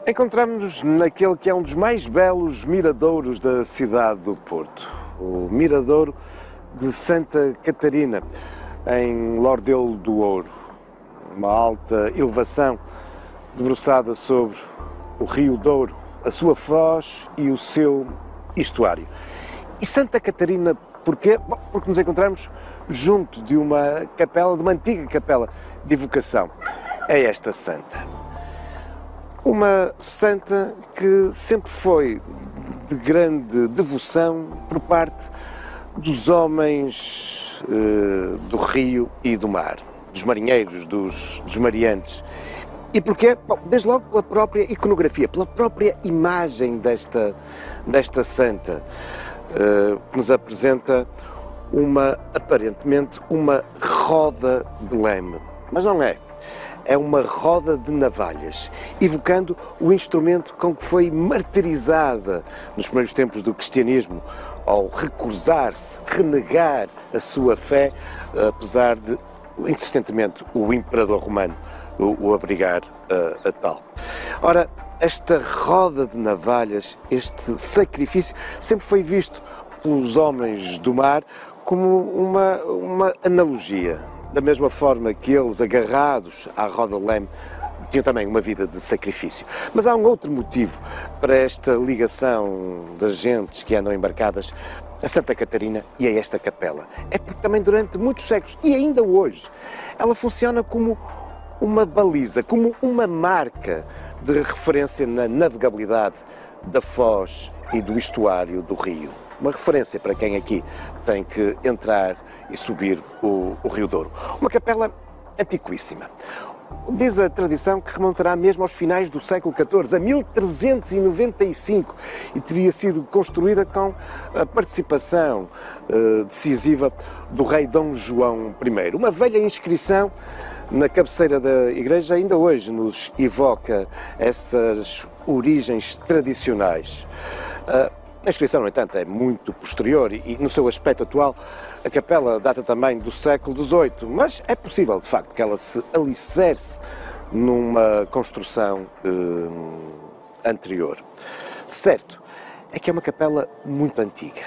Encontramos-nos naquele que é um dos mais belos miradouros da cidade do Porto, o Miradouro de Santa Catarina, em Lordelo do Ouro, uma alta elevação debruçada sobre o Rio Douro, a sua foz e o seu estuário. E Santa Catarina, porquê? Bom, porque nos encontramos junto de uma capela, de uma antiga capela de evocação. É esta santa. Uma santa que sempre foi de grande devoção por parte dos homens do rio e do mar, dos marinheiros, dos mariantes. E porquê? Bom, desde logo pela própria iconografia, pela própria imagem desta santa, que nos apresenta aparentemente uma roda de leme. Mas não é. É uma roda de navalhas, evocando o instrumento com que foi martirizada nos primeiros tempos do cristianismo, ao recusar-se, renegar a sua fé, apesar de, insistentemente, o imperador romano o obrigar a tal. Ora, esta roda de navalhas, este sacrifício, sempre foi visto pelos homens do mar como uma analogia. Da mesma forma que eles, agarrados à roda de leme, tinham também uma vida de sacrifício. Mas há um outro motivo para esta ligação das gentes que andam embarcadas a Santa Catarina e a esta capela. É porque também durante muitos séculos, e ainda hoje, ela funciona como uma baliza, como uma marca de referência na navegabilidade da foz e do estuário do rio. Uma referência para quem aqui tem que entrar e subir o Rio Douro. Uma capela antiquíssima. Diz a tradição que remontará mesmo aos finais do século XIV, a 1395, e teria sido construída com a participação decisiva do rei Dom João I. Uma velha inscrição na cabeceira da igreja ainda hoje nos evoca essas origens tradicionais. A inscrição, no entanto, é muito posterior e, no seu aspecto atual, a capela data também do século XVIII, mas é possível, de facto, que ela se alicerce numa construção anterior. Certo, é que é uma capela muito antiga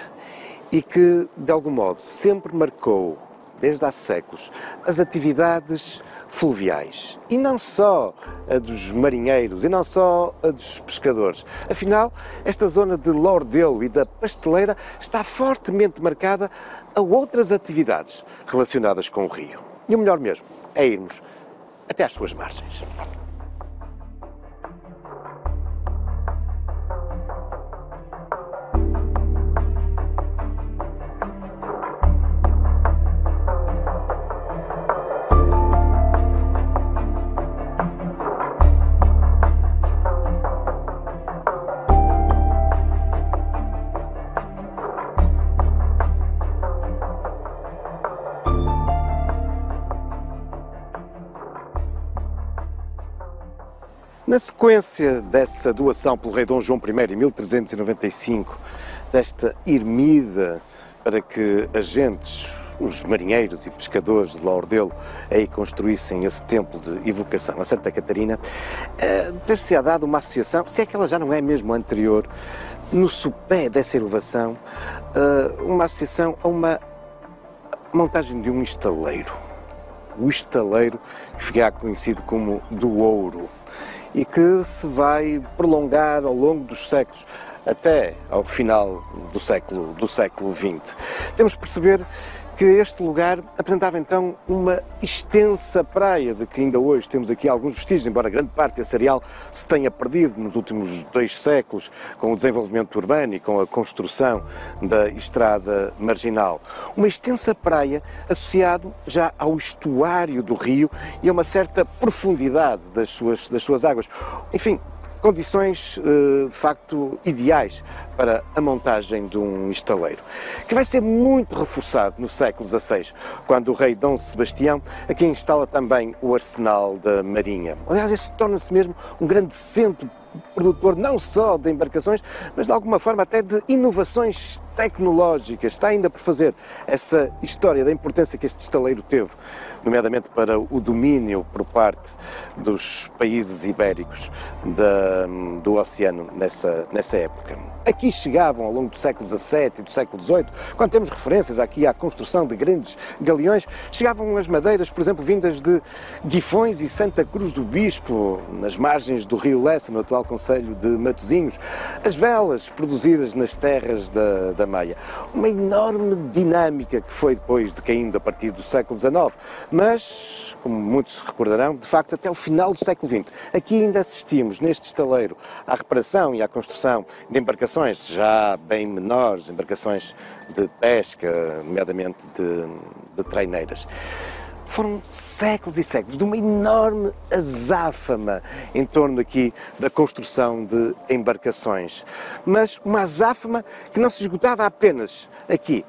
e que, de algum modo, sempre marcou, desde há séculos, as atividades fluviais. E não só a dos marinheiros, e não só a dos pescadores. Afinal, esta zona de Lordelo e da Pasteleira está fortemente marcada a outras atividades relacionadas com o rio. E o melhor mesmo é irmos até às suas margens. Na sequência dessa doação pelo rei Dom João I, em 1395, desta ermida para que as gentes, os marinheiros e pescadores de Lordelo aí construíssem esse templo de evocação a Santa Catarina, ter-se-á dado uma associação, se é que ela já não é mesmo anterior, no sopé dessa elevação, uma associação a uma montagem de um estaleiro. O estaleiro que fica conhecido como do Ouro, e que se vai prolongar ao longo dos séculos, até ao final do século XX. Temos que perceber que este lugar apresentava então uma extensa praia, de que ainda hoje temos aqui alguns vestígios, embora grande parte desse areal se tenha perdido nos últimos 2 séculos, com o desenvolvimento urbano e com a construção da estrada marginal. Uma extensa praia associado já ao estuário do rio e a uma certa profundidade das suas águas. Enfim, condições de facto ideais para a montagem de um estaleiro, que vai ser muito reforçado no século XVI, quando o rei Dom Sebastião aqui instala também o arsenal da Marinha. Aliás, este torna-se mesmo um grande centro produtor não só de embarcações, mas de alguma forma até de inovações tecnológicas. Está ainda por fazer essa história da importância que este estaleiro teve, nomeadamente para o domínio por parte dos países ibéricos do oceano nessa época. Aqui chegavam, ao longo do século XVII e do século XVIII, quando temos referências aqui à construção de grandes galeões, chegavam as madeiras, por exemplo, vindas de Guifões e Santa Cruz do Bispo, nas margens do rio Lessa, no atual concelho de Matosinhos, as velas produzidas nas terras da Maia. Uma enorme dinâmica que foi depois decaindo a partir do século XIX, mas, como muitos recordarão, de facto até o final do século XX. Aqui ainda assistimos, neste estaleiro, à reparação e à construção de embarcações já bem menores, embarcações de pesca, nomeadamente de traineiras. Foram séculos e séculos de uma enorme azáfama em torno aqui da construção de embarcações. Mas uma azáfama que não se esgotava apenas aqui,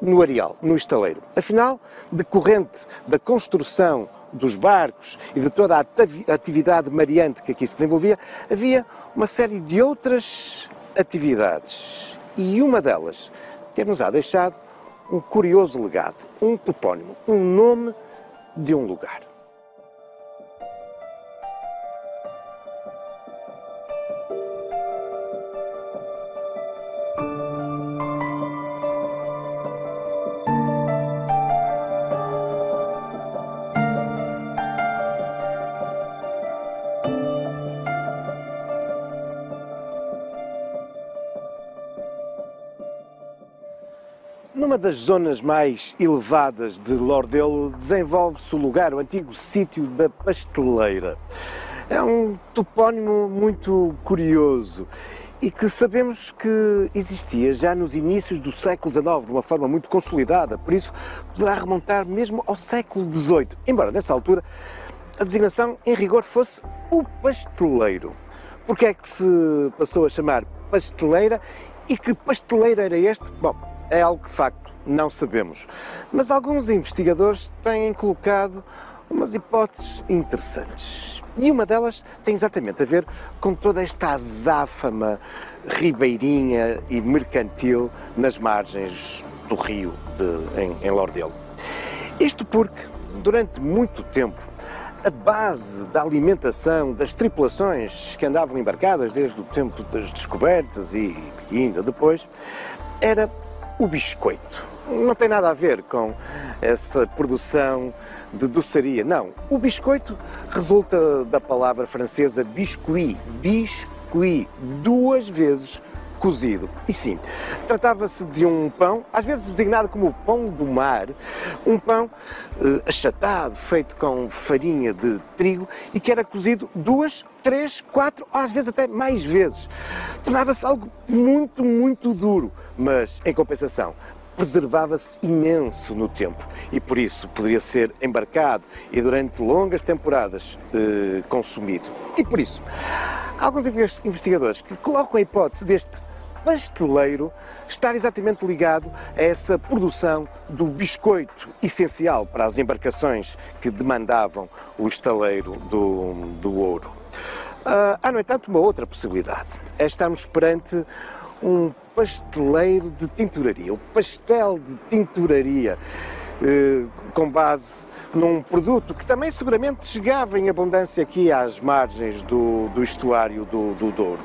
no areal, no estaleiro. Afinal, decorrente da construção dos barcos e de toda a atividade mareante que aqui se desenvolvia, havia uma série de outras atividades. E uma delas ter-nos-á deixado um curioso legado, um topónimo, um nome de um lugar. Numa das zonas mais elevadas de Lordelo desenvolve-se o lugar, o antigo sítio da Pasteleira. É um topónimo muito curioso e que sabemos que existia já nos inícios do século XIX, de uma forma muito consolidada, por isso poderá remontar mesmo ao século XVIII, embora nessa altura a designação em rigor fosse o pasteleiro. Porque é que se passou a chamar pasteleira e que pasteleiro era este? Bom, é algo que de facto não sabemos, mas alguns investigadores têm colocado umas hipóteses interessantes. E uma delas tem exatamente a ver com toda esta azáfama ribeirinha e mercantil nas margens do rio em Lordelo. Isto porque, durante muito tempo, a base da alimentação das tripulações que andavam embarcadas desde o tempo das descobertas e ainda depois, era o biscoito. Não tem nada a ver com essa produção de doçaria, não. O biscoito resulta da palavra francesa biscuit, biscuit, duas vezes cozido. E sim, tratava-se de um pão, às vezes designado como o pão do mar, um pão achatado, feito com farinha de trigo e que era cozido 2, 3, 4, às vezes até mais vezes. Tornava-se algo muito, muito duro, mas em compensação preservava-se imenso no tempo e por isso poderia ser embarcado e durante longas temporadas consumido. E por isso, há alguns investigadores que colocam a hipótese deste pasteleiro estar exatamente ligado a essa produção do biscoito essencial para as embarcações que demandavam o estaleiro do ouro. Há, no entanto, uma outra possibilidade. É estarmos perante um pasteleiro de tinturaria, o pastel de tinturaria, com base num produto que também seguramente chegava em abundância aqui às margens do estuário do Douro,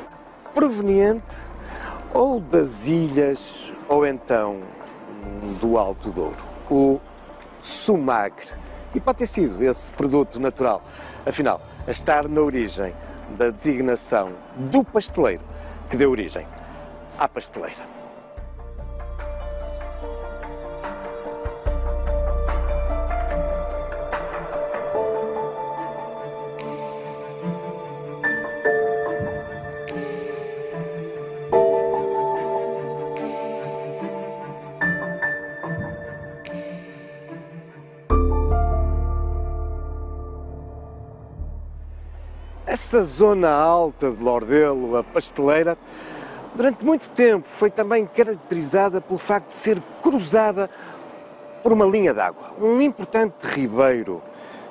proveniente ou das ilhas ou então do Alto Douro, o sumagre. E pode ter sido esse produto natural, afinal, a estar na origem da designação do pasteleiro que deu origem à pasteleira. Essa zona alta de Lordelo, a pasteleira, durante muito tempo foi também caracterizada pelo facto de ser cruzada por uma linha d'água, um importante ribeiro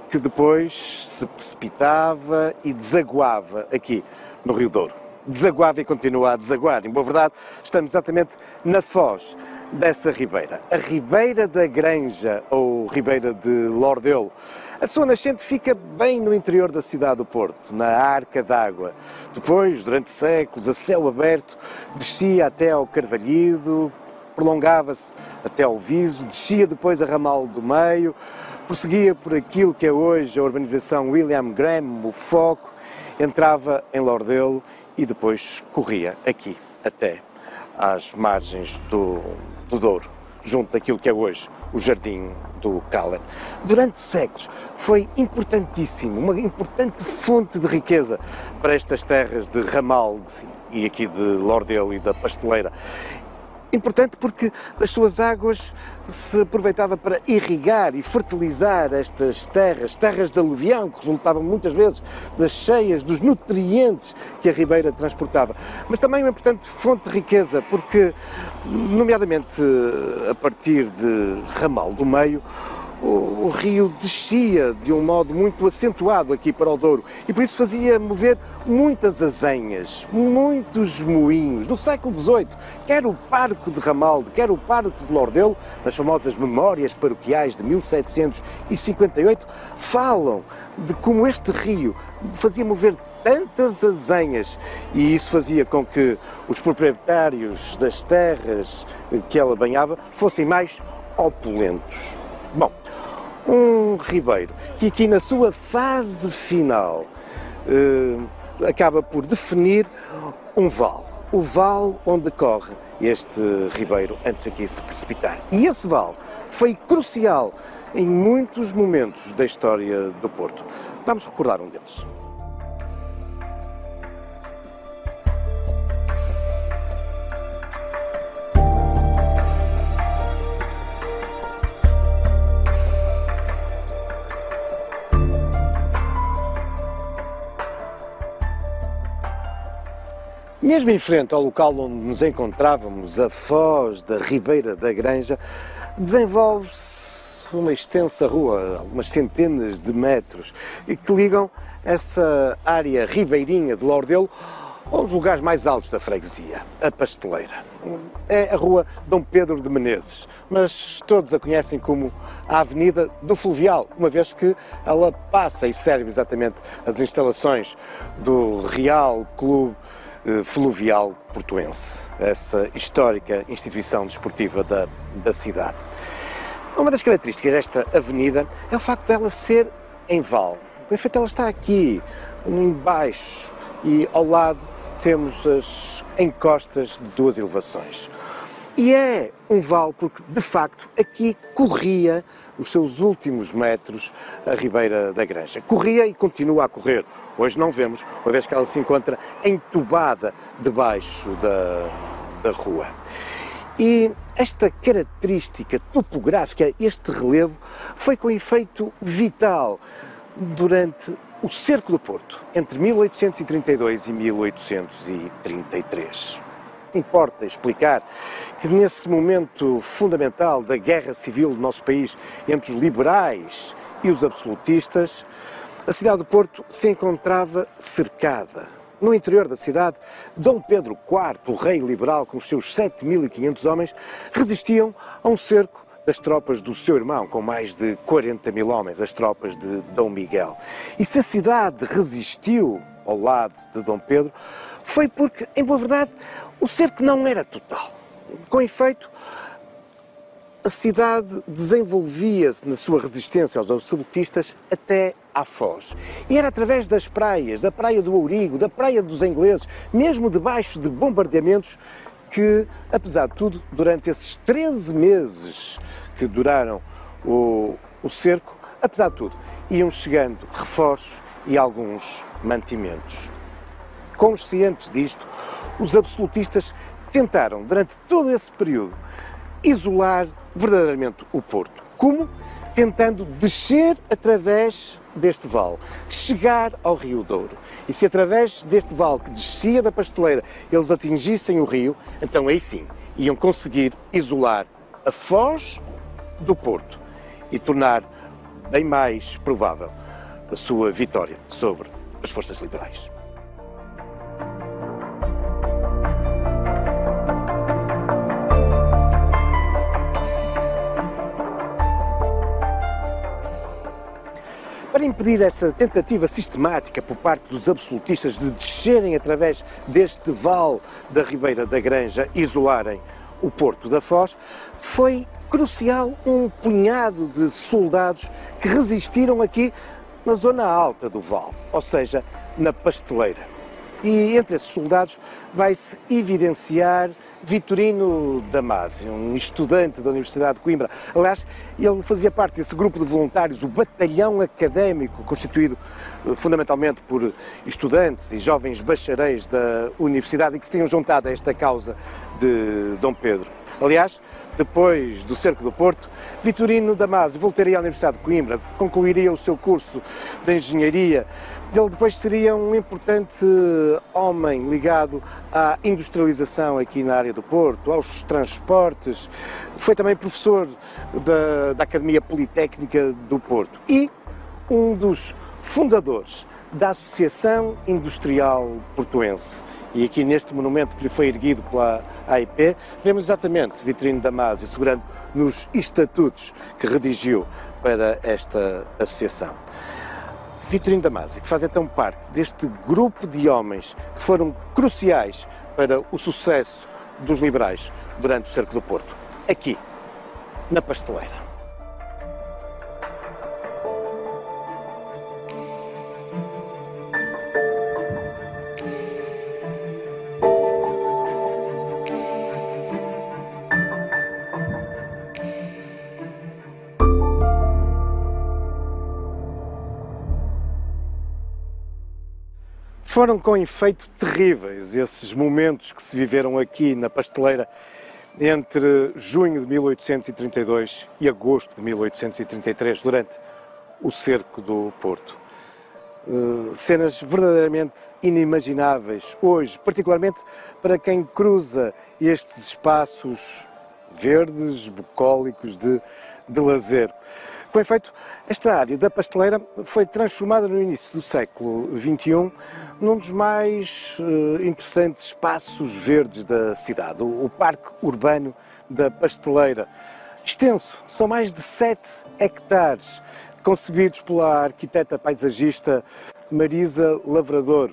que depois se precipitava e desaguava aqui no Rio Douro. Desaguava e continua a desaguar. Em boa verdade, estamos exatamente na foz dessa ribeira. A Ribeira da Granja, ou Ribeira de Lordelo. A sua nascente fica bem no interior da cidade do Porto, na Arca d'Água. Depois, durante séculos, a céu aberto, descia até ao Carvalhido, prolongava-se até ao Viso, descia depois a Ramal do Meio, prosseguia por aquilo que é hoje a urbanização William Graham, o Foco, entrava em Lordelo e depois corria aqui até às margens do Douro, junto daquilo que é hoje o Jardim do Calen. Durante séculos foi importantíssimo, uma importante fonte de riqueza para estas terras de Ramalde e aqui de Lordelo e da Pasteleira. Importante porque das suas águas se aproveitava para irrigar e fertilizar estas terras, terras de aluvião, que resultavam muitas vezes das cheias, dos nutrientes que a ribeira transportava. Mas também uma importante fonte de riqueza, porque, nomeadamente a partir de Ramal do Meio, o rio descia de um modo muito acentuado aqui para o Douro e por isso fazia mover muitas azenhas, muitos moinhos. No século XVIII, quer o Parco de Ramalde, quer o Parco de Lordelo, nas famosas memórias paroquiais de 1758, falam de como este rio fazia mover tantas azenhas e isso fazia com que os proprietários das terras que ela banhava fossem mais opulentos. Bom, um ribeiro que aqui na sua fase final acaba por definir um vale, o vale onde corre este ribeiro antes aqui se precipitar. E esse vale foi crucial em muitos momentos da história do Porto. Vamos recordar um deles. Mesmo em frente ao local onde nos encontrávamos, a foz da Ribeira da Granja, desenvolve-se uma extensa rua, algumas centenas de metros, que ligam essa área ribeirinha de Lordelo a um dos lugares mais altos da freguesia, a Pasteleira. É a rua Dom Pedro de Menezes, mas todos a conhecem como a Avenida do Fluvial, uma vez que ela passa e serve exatamente as instalações do Real Clube Fluvial Portuense, essa histórica instituição desportiva da cidade. Uma das características desta avenida é o facto dela ser em vale. Com efeito, ela está aqui, embaixo, e ao lado temos as encostas de duas elevações. E é um vale porque, de facto, aqui corria os seus últimos metros a Ribeira da Granja. Corria e continua a correr. Hoje não vemos, uma vez que ela se encontra entubada debaixo da rua. E esta característica topográfica, este relevo, foi com efeito vital durante o Cerco do Porto, entre 1832 e 1833. Importa explicar que nesse momento fundamental da guerra civil do nosso país entre os liberais e os absolutistas, a cidade do Porto se encontrava cercada. No interior da cidade, Dom Pedro IV, o rei liberal, com os seus 7.500 homens, resistiam a um cerco das tropas do seu irmão, com mais de 40 mil homens, as tropas de Dom Miguel. E se a cidade resistiu ao lado de Dom Pedro, foi porque, em boa verdade, o cerco não era total. Com efeito, a cidade desenvolvia-se na sua resistência aos absolutistas até à foz. E era através das praias, da Praia do Ourigo, da Praia dos Ingleses, mesmo debaixo de bombardeamentos, que, apesar de tudo, durante esses 13 meses que duraram o cerco, apesar de tudo, iam chegando reforços e alguns mantimentos. Conscientes disto, os absolutistas tentaram, durante todo esse período, isolar verdadeiramente o Porto. Como? Tentando descer através deste vale, chegar ao Rio Douro. E se através deste vale que descia da Pasteleira eles atingissem o rio, então aí sim iam conseguir isolar a foz do Porto e tornar bem mais provável a sua vitória sobre as forças liberais. Para impedir essa tentativa sistemática por parte dos absolutistas de descerem através deste vale da Ribeira da Granja e isolarem o Porto da Foz, foi crucial um punhado de soldados que resistiram aqui na zona alta do vale, ou seja, na Pasteleira. E entre esses soldados vai-se evidenciar Vitorino Damasio, um estudante da Universidade de Coimbra. Aliás, ele fazia parte desse grupo de voluntários, o batalhão académico, constituído fundamentalmente por estudantes e jovens bacharéis da universidade e que se tinham juntado a esta causa de Dom Pedro. Aliás, depois do cerco do Porto, Vitorino Damasio voltaria à Universidade de Coimbra, concluiria o seu curso de engenharia. Ele depois seria um importante homem ligado à industrialização aqui na área do Porto, aos transportes. Foi também professor da Academia Politécnica do Porto e um dos fundadores da Associação Industrial Portuense. E aqui neste monumento que lhe foi erguido pela AIP, vemos exatamente Vitorino Damasio segurando nos estatutos que redigiu para esta associação. Vitorino Damasio, que faz então parte deste grupo de homens que foram cruciais para o sucesso dos liberais durante o cerco do Porto, aqui, na Pasteleira. Foram com efeito terríveis esses momentos que se viveram aqui na Pasteleira entre junho de 1832 e agosto de 1833, durante o cerco do Porto. Cenas verdadeiramente inimagináveis hoje, particularmente para quem cruza estes espaços verdes, bucólicos de lazer. Com efeito, esta área da Pasteleira foi transformada no início do século XXI num dos mais interessantes espaços verdes da cidade, o Parque Urbano da Pasteleira. Extenso, são mais de 7 hectares, concebidos pela arquiteta paisagista Marisa Lavrador,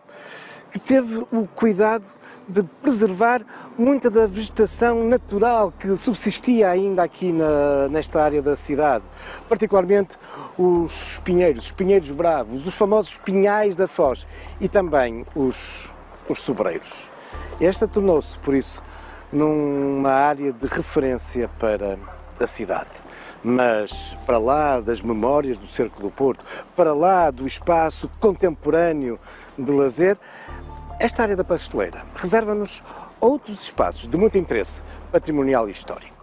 que teve o cuidado de preservar muita da vegetação natural que subsistia ainda aqui nesta área da cidade, particularmente os pinheiros bravos, os famosos pinhais da Foz e também os sobreiros. Esta tornou-se, por isso, numa área de referência para a cidade. Mas para lá das memórias do cerco do Porto, para lá do espaço contemporâneo de lazer, esta área da Pasteleira reserva-nos outros espaços de muito interesse patrimonial e histórico.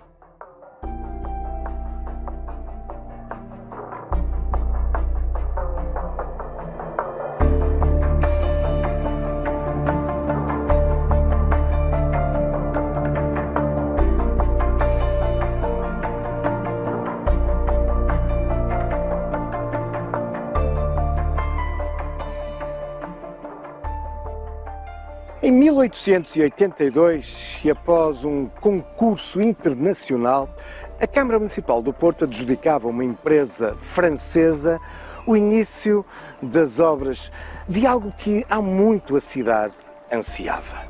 Em 1882, e após um concurso internacional, a Câmara Municipal do Porto adjudicava a uma empresa francesa o início das obras de algo que há muito a cidade ansiava: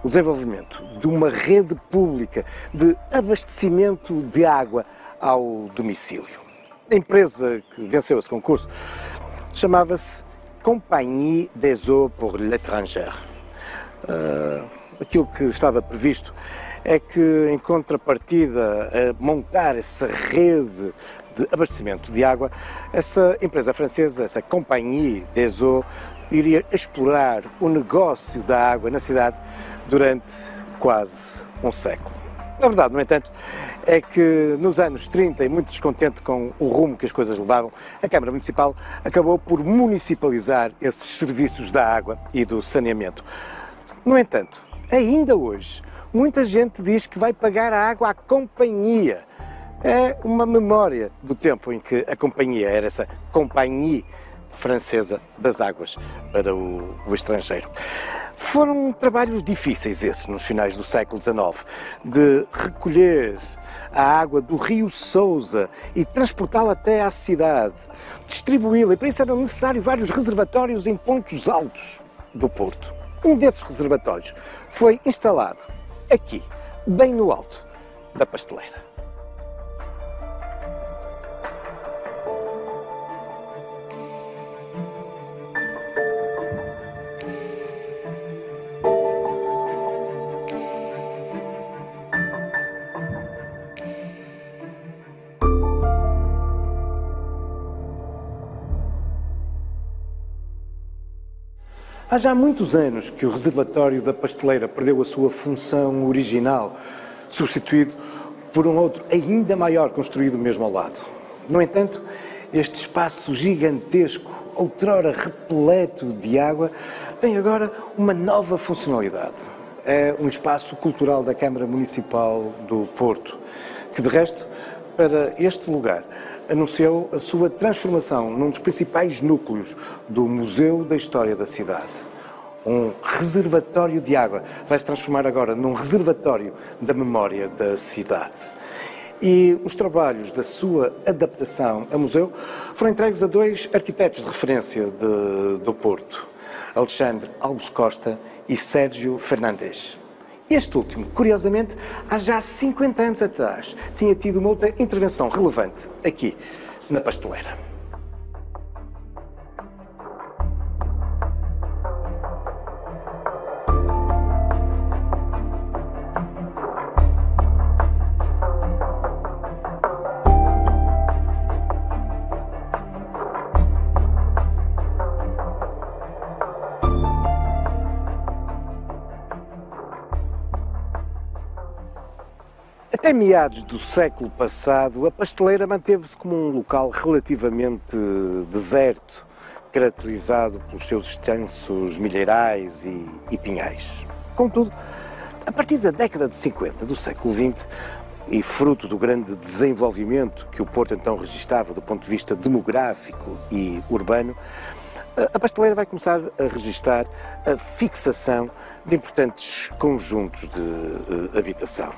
o desenvolvimento de uma rede pública de abastecimento de água ao domicílio. A empresa que venceu esse concurso chamava-se Compagnie des Eaux pour l'Étranger. Aquilo que estava previsto é que, em contrapartida a montar essa rede de abastecimento de água, essa empresa francesa, essa Compagnie des Eaux, iria explorar o negócio da água na cidade durante quase um século. A verdade, no entanto, é que nos anos 30, e muito descontente com o rumo que as coisas levavam, a Câmara Municipal acabou por municipalizar esses serviços da água e do saneamento. No entanto, ainda hoje, muita gente diz que vai pagar a água à companhia. É uma memória do tempo em que a companhia era essa Companhie Francesa das Águas para o estrangeiro. Foram trabalhos difíceis esses, nos finais do século XIX, de recolher a água do rio Sousa e transportá-la até à cidade, distribuí-la, e para isso era necessário vários reservatórios em pontos altos do Porto. Um desses reservatórios foi instalado aqui, bem no alto da Pasteleira. Há já muitos anos que o reservatório da Pasteleira perdeu a sua função original, substituído por um outro ainda maior construído mesmo ao lado. No entanto, este espaço gigantesco, outrora repleto de água, tem agora uma nova funcionalidade. É um espaço cultural da Câmara Municipal do Porto, que de resto, para este lugar, anunciou a sua transformação num dos principais núcleos do Museu da História da cidade. Um reservatório de água vai se transformar agora num reservatório da memória da cidade. E os trabalhos da sua adaptação a museu foram entregues a dois arquitetos de referência do Porto, Alexandre Alves Costa e Sérgio Fernandes. Este último, curiosamente, há já 50 anos atrás, tinha tido uma outra intervenção relevante aqui, na Pasteleira. Até meados do século passado, a Pasteleira manteve-se como um local relativamente deserto, caracterizado pelos seus extensos milheirais e pinhais. Contudo, a partir da década de 50 do século XX, e fruto do grande desenvolvimento que o Porto então registava do ponto de vista demográfico e urbano, a Pasteleira vai começar a registrar a fixação de importantes conjuntos de habitação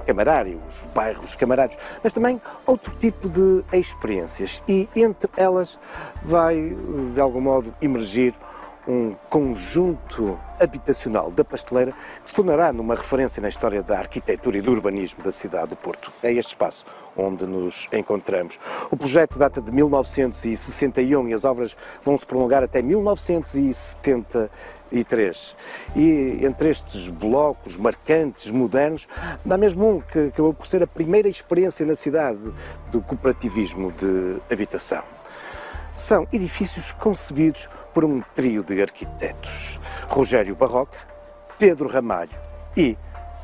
camarária, os bairros camarários, mas também outro tipo de experiências, e entre elas vai, de algum modo, emergir um conjunto habitacional da Pasteleira que se tornará numa referência na história da arquitetura e do urbanismo da cidade do Porto. É este espaço onde nos encontramos. O projeto data de 1961 e as obras vão se prolongar até 1973. E entre estes blocos marcantes, modernos, dá mesmo um que acabou por ser a primeira experiência na cidade do cooperativismo de habitação. São edifícios concebidos por um trio de arquitetos: Rogério Barroca, Pedro Ramalho e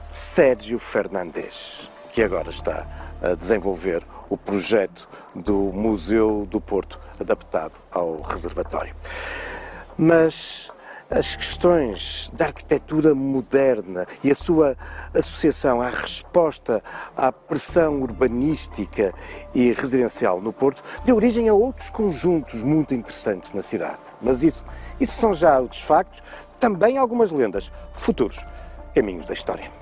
Sérgio Fernandes, que agora está a desenvolver o projeto do Museu do Porto, adaptado ao reservatório. Mas as questões da arquitetura moderna e a sua associação à resposta à pressão urbanística e residencial no Porto deu origem a outros conjuntos muito interessantes na cidade. Mas isso são já outros factos, também algumas lendas, futuros caminhos da história.